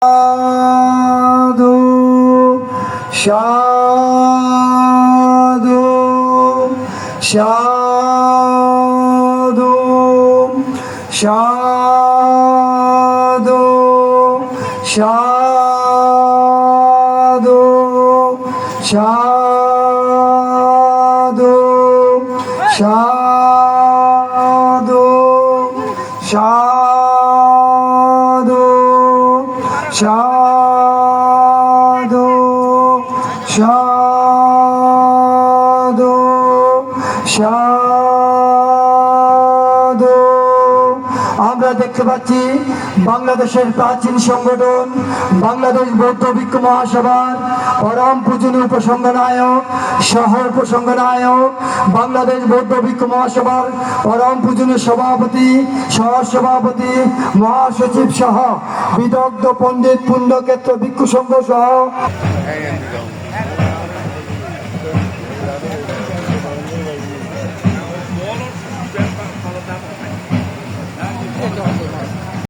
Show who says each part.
Speaker 1: সাধু সাধু সাধু সাধু সাধু সাধু সাধু সাধু সাধু সাধু সাধু। আমরা দেখতে পাচ্ছি বাংলাদেশের প্রাচীন সংগঠন বাংলাদেশ বৌদ্ধ ভিক্ষু মহাসভার পরম পূজনীয় উপসংঘনায়ক সহ উপসংঘনায়ক বাংলাদেশ বৌদ্ধ ভিক্ষু মহাসভার পরম পূজনীয় সভাপতি সহসভাপতি মহাসচিব সহ বিদগ্ধ পণ্ডিত পুণ্যক্ষেত্র ভিক্ষু সংঘ সহ